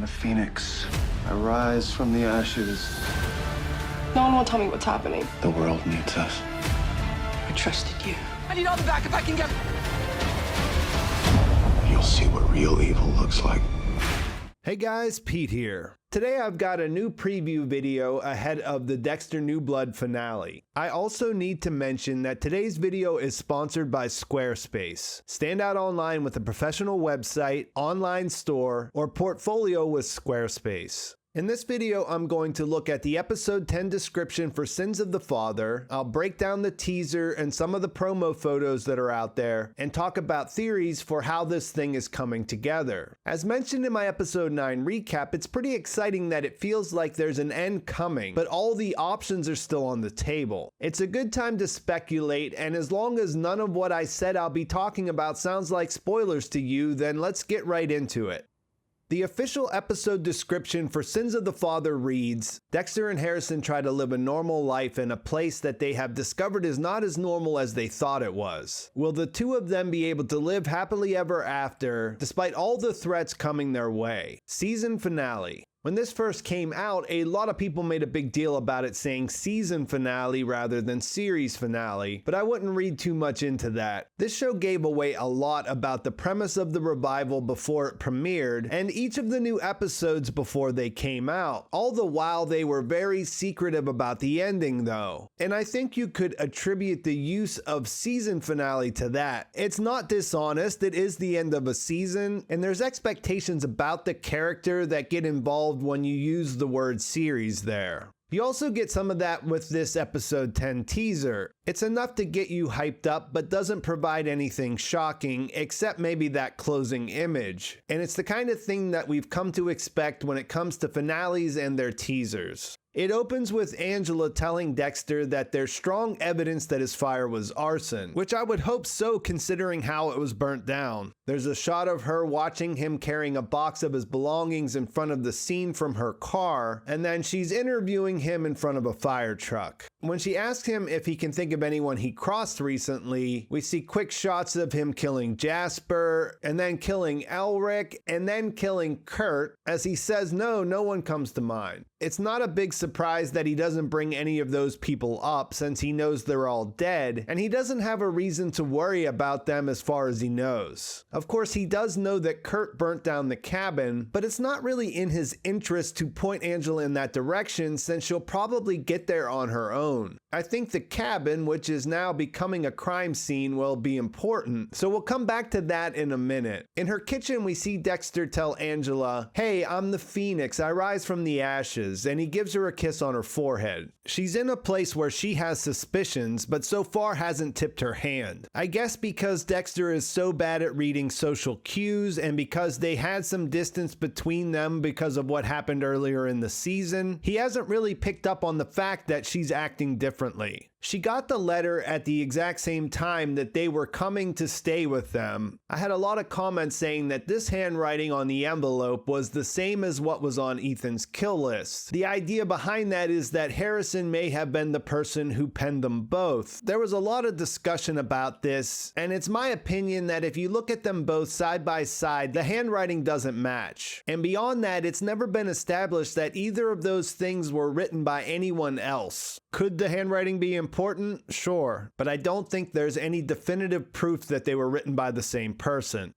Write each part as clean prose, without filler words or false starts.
a phoenix. I rise from the ashes. No one will tell me what's happening. The world needs us. I trusted you. I need all the backup I can get. You'll see what real evil looks like. Hey guys, Pete here. Today I've got a new preview video ahead of the Dexter New Blood finale. I also need to mention that today's video is sponsored by Squarespace. Stand out online with a professional website, online store, or portfolio with Squarespace. In this video, I'm going to look at the episode 10 description for Sins of the Father. I'll break down the teaser and some of the promo photos that are out there and talk about theories for how this thing is coming together. As mentioned in my episode 9 recap, it's pretty exciting that it feels like there's an end coming, but all the options are still on the table. It's a good time to speculate, and as long as none of what I said I'll be talking about sounds like spoilers to you, then let's get right into it. The official episode description for Sins of the Father reads, Dexter and Harrison try to live a normal life in a place that they have discovered is not as normal as they thought it was. Will the two of them be able to live happily ever after, despite all the threats coming their way? Season finale. When this first came out, a lot of people made a big deal about it saying season finale rather than series finale, but I wouldn't read too much into that. This show gave away a lot about the premise of the revival before it premiered, and each of the new episodes before they came out. All the while they were very secretive about the ending though, and I think you could attribute the use of season finale to that. It's not dishonest, it is the end of a season, and there's expectations about the character that get involved when you use the word series there. You also get some of that with this episode 10 teaser. It's enough to get you hyped up, but doesn't provide anything shocking, except maybe that closing image. And it's the kind of thing that we've come to expect when it comes to finales and their teasers. It opens with Angela telling Dexter that there's strong evidence that his fire was arson, which I would hope so considering how it was burnt down. There's a shot of her watching him carrying a box of his belongings in front of the scene from her car, and then she's interviewing him in front of a fire truck. When she asks him if he can think of anyone he crossed recently, we see quick shots of him killing Jasper, and then killing Elric, and then killing Kurt. As he says no one comes to mind. It's not a big surprise that he doesn't bring any of those people up since he knows they're all dead, and he doesn't have a reason to worry about them as far as he knows. Of course, he does know that Kurt burnt down the cabin, but it's not really in his interest to point Angela in that direction since she'll probably get there on her own. I think the cabin, which is now becoming a crime scene, will be important, so we'll come back to that in a minute. In her kitchen, we see Dexter tell Angela, "Hey, I'm the Phoenix, I rise from the ashes," and he gives her a kiss on her forehead. She's in a place where she has suspicions, but so far hasn't tipped her hand. I guess because Dexter is so bad at reading social cues, and because they had some distance between them because of what happened earlier in the season, he hasn't really picked up on the fact that she's acting differently. She got the letter at the exact same time that they were coming to stay with them. I had a lot of comments saying that this handwriting on the envelope was the same as what was on Ethan's kill list. The idea behind that is that Harrison may have been the person who penned them both. There was a lot of discussion about this, and it's my opinion that if you look at them both side by side, the handwriting doesn't match. And beyond that, it's never been established that either of those things were written by anyone else. Could the handwriting be important? Sure, but I don't think there's any definitive proof that they were written by the same person.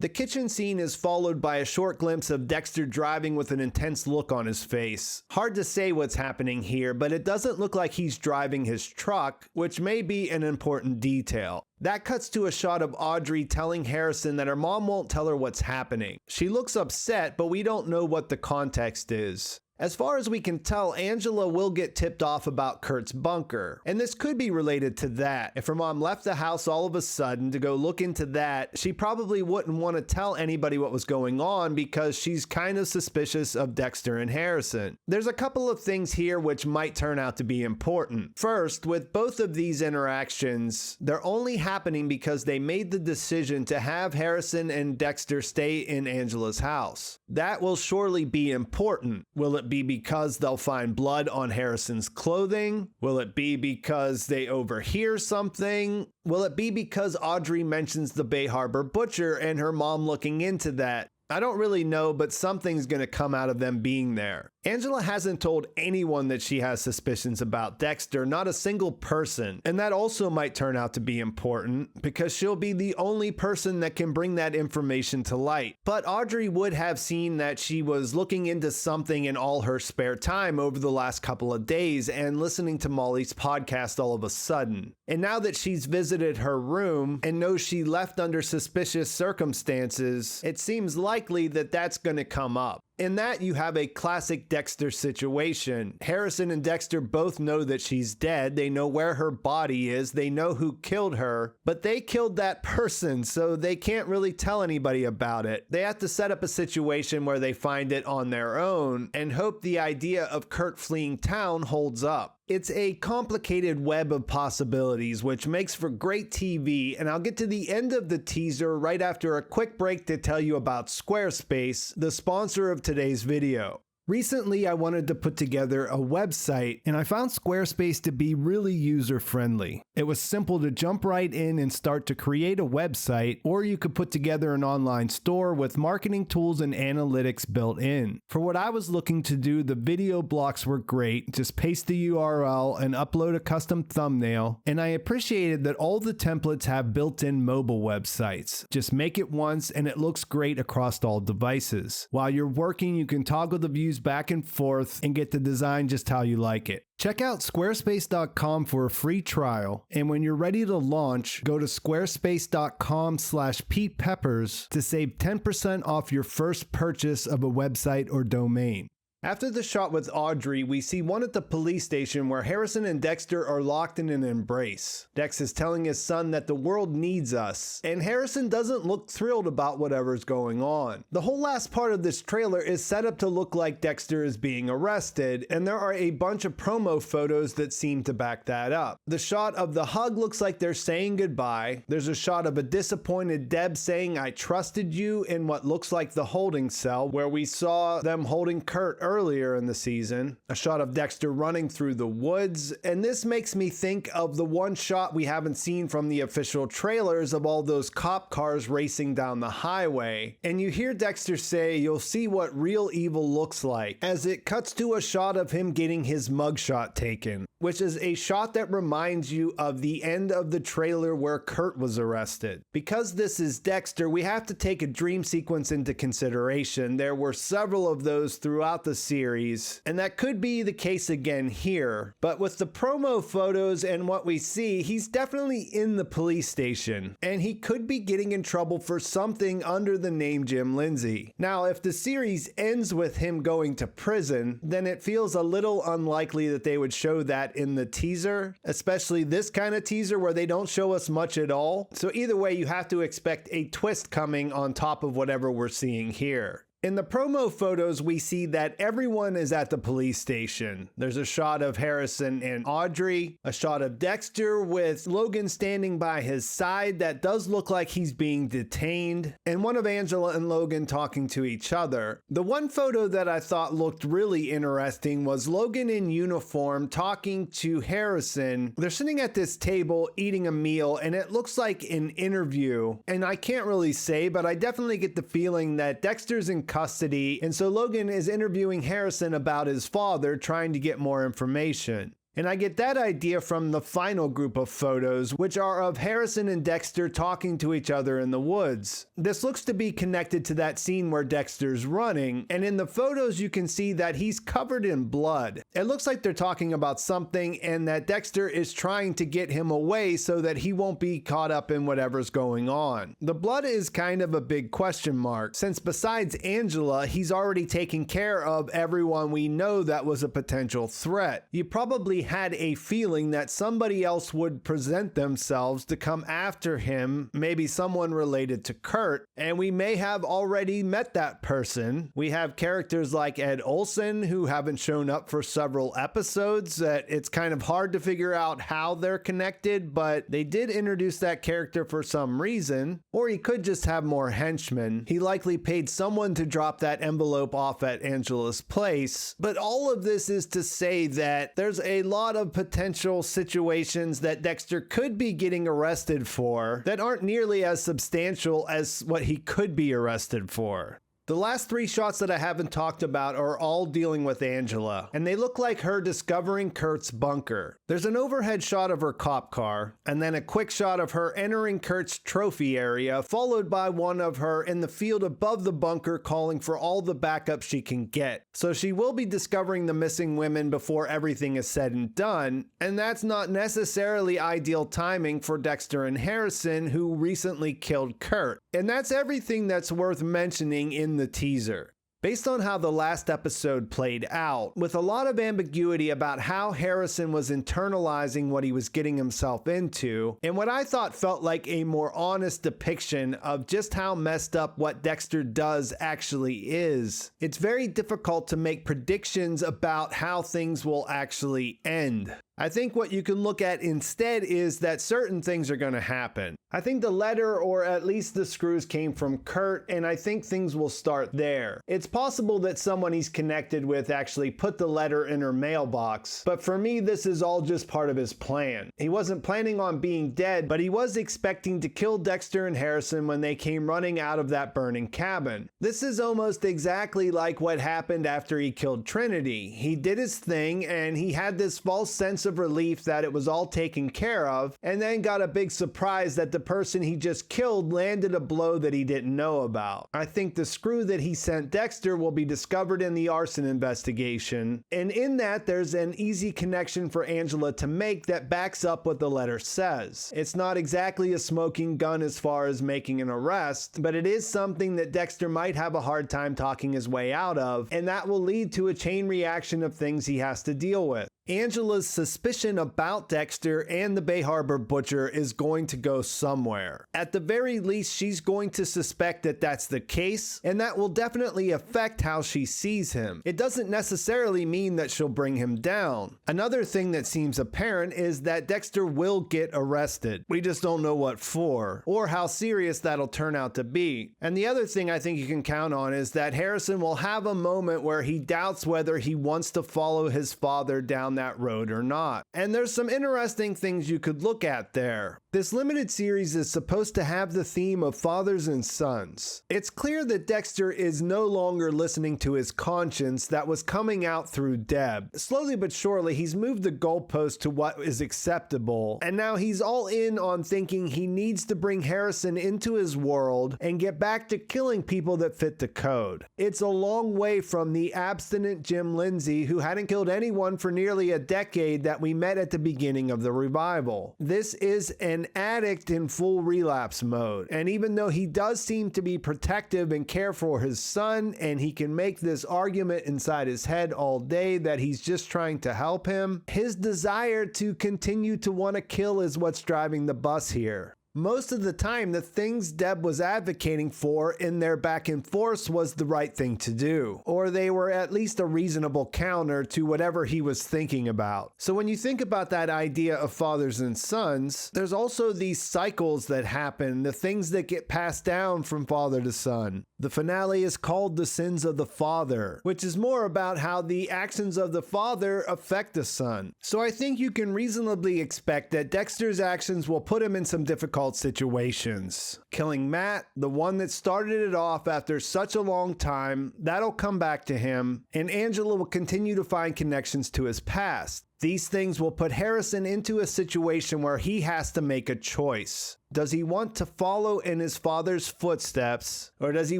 The kitchen scene is followed by a short glimpse of Dexter driving with an intense look on his face. Hard to say what's happening here, but it doesn't look like he's driving his truck, which may be an important detail. That cuts to a shot of Audrey telling Harrison that her mom won't tell her what's happening. She looks upset, but we don't know what the context is. As far as we can tell, Angela will get tipped off about Kurt's bunker, and this could be related to that. If her mom left the house all of a sudden to go look into that, she probably wouldn't want to tell anybody what was going on because she's kind of suspicious of Dexter and Harrison. There's a couple of things here which might turn out to be important. First, with both of these interactions, they're only happening because they made the decision to have Harrison and Dexter stay in Angela's house. That will surely be important. Will it be because they'll find blood on Harrison's clothing? Will it be because they overhear something? Will it be because Audrey mentions the Bay Harbor butcher and her mom looking into that? I don't really know, but something's gonna come out of them being there. Angela hasn't told anyone that she has suspicions about Dexter, not a single person, and that also might turn out to be important because she'll be the only person that can bring that information to light. But Audrey would have seen that she was looking into something in all her spare time over the last couple of days and listening to Molly's podcast all of a sudden. And now that she's visited her room and knows she left under suspicious circumstances, it seems likely that that's going to come up. In that, you have a classic Dexter situation. Harrison and Dexter both know that she's dead. They know where her body is. They know who killed her, but they killed that person, so they can't really tell anybody about it. They have to set up a situation where they find it on their own and hope the idea of Kurt fleeing town holds up. It's a complicated web of possibilities, which makes for great TV, and I'll get to the end of the teaser right after a quick break to tell you about Squarespace, the sponsor of today's video. Recently, I wanted to put together a website, and I found Squarespace to be really user-friendly. It was simple to jump right in and start to create a website, or you could put together an online store with marketing tools and analytics built in. For what I was looking to do, the video blocks were great. Just paste the URL and upload a custom thumbnail, and I appreciated that all the templates have built-in mobile websites. Just make it once, and it looks great across all devices. While you're working, you can toggle the views back and forth and get the design just how you like it. Check out squarespace.com for a free trial, and when you're ready to launch, go to squarespace.com/PetePeppers to save 10% off your first purchase of a website or domain. After the shot with Audrey, we see one at the police station where Harrison and Dexter are locked in an embrace. Dex is telling his son that the world needs us, and Harrison doesn't look thrilled about whatever's going on. The whole last part of this trailer is set up to look like Dexter is being arrested, and there are a bunch of promo photos that seem to back that up. The shot of the hug looks like they're saying goodbye. There's a shot of a disappointed Deb saying, "I trusted you," in what looks like the holding cell, where we saw them holding Kurt earlier in the season. A shot of Dexter running through the woods, and this makes me think of the one shot we haven't seen from the official trailers of all those cop cars racing down the highway. And you hear Dexter say, "You'll see what real evil looks like," as it cuts to a shot of him getting his mugshot taken, which is a shot that reminds you of the end of the trailer where Kurt was arrested. Because this is Dexter, we have to take a dream sequence into consideration. There were several of those throughout the series, and that could be the case again here. But with the promo photos and what we see, he's definitely in the police station, and he could be getting in trouble for something under the name Jim Lindsay. Now, if the series ends with him going to prison, then it feels a little unlikely that they would show that in the teaser, especially this kind of teaser where they don't show us much at all. So either way, you have to expect a twist coming on top of whatever we're seeing here. In the promo photos, we see that everyone is at the police station. There's a shot of Harrison and Audrey, a shot of Dexter with Logan standing by his side that does look like he's being detained, and one of Angela and Logan talking to each other. The one photo that I thought looked really interesting was Logan in uniform talking to Harrison. They're sitting at this table eating a meal, and it looks like an interview. And I can't really say, but I definitely get the feeling that Dexter's in custody, and so Logan is interviewing Harrison about his father, trying to get more information. And I get that idea from the final group of photos, which are of Harrison and Dexter talking to each other in the woods. This looks to be connected to that scene where Dexter's running, and in the photos you can see that he's covered in blood. It looks like they're talking about something and that Dexter is trying to get him away so that he won't be caught up in whatever's going on. The blood is kind of a big question mark, since besides Angela, he's already taken care of everyone we know that was a potential threat. You probably had a feeling that somebody else would present themselves to come after him, maybe someone related to Kurt, and we may have already met that person. We have characters like Ed Olson who haven't shown up for several episodes that it's kind of hard to figure out how they're connected, but they did introduce that character for some reason. Or he could just have more henchmen. He likely paid someone to drop that envelope off at Angela's place. But all of this is to say that there's a lot of potential situations that Dexter could be getting arrested for that aren't nearly as substantial as what he could be arrested for. The last 3 shots that I haven't talked about are all dealing with Angela, and they look like her discovering Kurt's bunker. There's an overhead shot of her cop car, and then a quick shot of her entering Kurt's trophy area, followed by one of her in the field above the bunker calling for all the backup she can get. So she will be discovering the missing women before everything is said and done, and that's not necessarily ideal timing for Dexter and Harrison, who recently killed Kurt. And that's everything that's worth mentioning in the teaser. Based on how the last episode played out, with a lot of ambiguity about how Harrison was internalizing what he was getting himself into, and what I thought felt like a more honest depiction of just how messed up what Dexter does actually is, it's very difficult to make predictions about how things will actually end. I think what you can look at instead is that certain things are going to happen. I think the letter, or at least the screws, came from Kurt, and I think things will start there. It's possible that someone he's connected with actually put the letter in her mailbox, but for me this is all just part of his plan. He wasn't planning on being dead, but he was expecting to kill Dexter and Harrison when they came running out of that burning cabin. This is almost exactly like what happened after he killed Trinity. He did his thing, and he had this false sense of relief that it was all taken care of, and then got a big surprise that the person he just killed landed a blow that he didn't know about. I think the screw that he sent Dexter will be discovered in the arson investigation, and in that there's an easy connection for Angela to make that backs up what the letter says. It's not exactly a smoking gun as far as making an arrest, but it is something that Dexter might have a hard time talking his way out of, and that will lead to a chain reaction of things he has to deal with. Angela's suspicion about Dexter and the Bay Harbor Butcher is going to go somewhere. At the very least, she's going to suspect that that's the case, and that will definitely affect how she sees him. It doesn't necessarily mean that she'll bring him down. Another thing that seems apparent is that Dexter will get arrested. We just don't know what for, or how serious that'll turn out to be. And the other thing I think you can count on is that Harrison will have a moment where he doubts whether he wants to follow his father down that road or not. And there's some interesting things you could look at there. This limited series is supposed to have the theme of fathers and sons. It's clear that Dexter is no longer listening to his conscience that was coming out through Deb. Slowly but surely, he's moved the goalpost to what is acceptable, and now he's all in on thinking he needs to bring Harrison into his world and get back to killing people that fit the code. It's a long way from the abstinent Jim Lindsay who hadn't killed anyone for nearly a decade that we met at the beginning of the revival. This is an addict in full relapse mode, and even though he does seem to be protective and care for his son, and he can make this argument inside his head all day that he's just trying to help him, his desire to continue to want to kill is what's driving the bus here. Most of the time, the things Deb was advocating for in their back and forth was the right thing to do, or they were at least a reasonable counter to whatever he was thinking about. So when you think about that idea of fathers and sons, there's also these cycles that happen, the things that get passed down from father to son. The finale is called The Sins of the Father, which is more about how the actions of the father affect the son. So I think you can reasonably expect that Dexter's actions will put him in some difficult situations. Killing Matt, the one that started it off after such a long time, that'll come back to him, and Angela will continue to find connections to his past. These things will put Harrison into a situation where he has to make a choice. Does he want to follow in his father's footsteps, or does he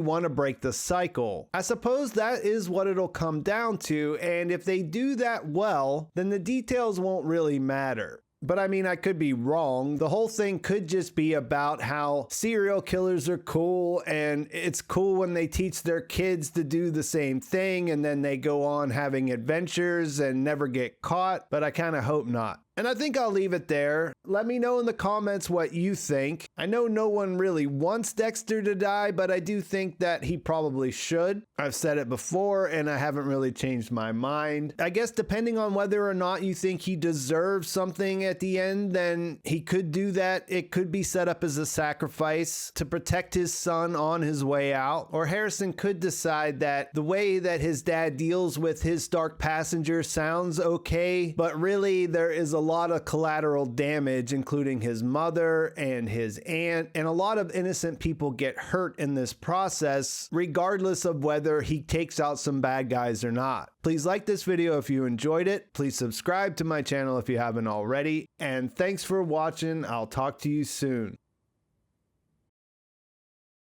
want to break the cycle? I suppose that is what it'll come down to, and if they do that well, then the details won't really matter. But I mean, I could be wrong. The whole thing could just be about how serial killers are cool, and it's cool when they teach their kids to do the same thing, and then they go on having adventures and never get caught, but I kind of hope not. And I think I'll leave it there. Let me know in the comments what you think. I know no one really wants Dexter to die, but I do think that he probably should. I've said it before, and I haven't really changed my mind. I guess depending on whether or not you think he deserves something at the end, then he could do that. It could be set up as a sacrifice to protect his son on his way out. Or Harrison could decide that the way that his dad deals with his dark passenger sounds okay, but really there is a lot of collateral damage, including his mother and his aunt, and a lot of innocent people get hurt in this process, regardless of whether he takes out some bad guys or not. Please like this video if you enjoyed it. Please subscribe to my channel if you haven't already. And thanks for watching. I'll talk to you soon.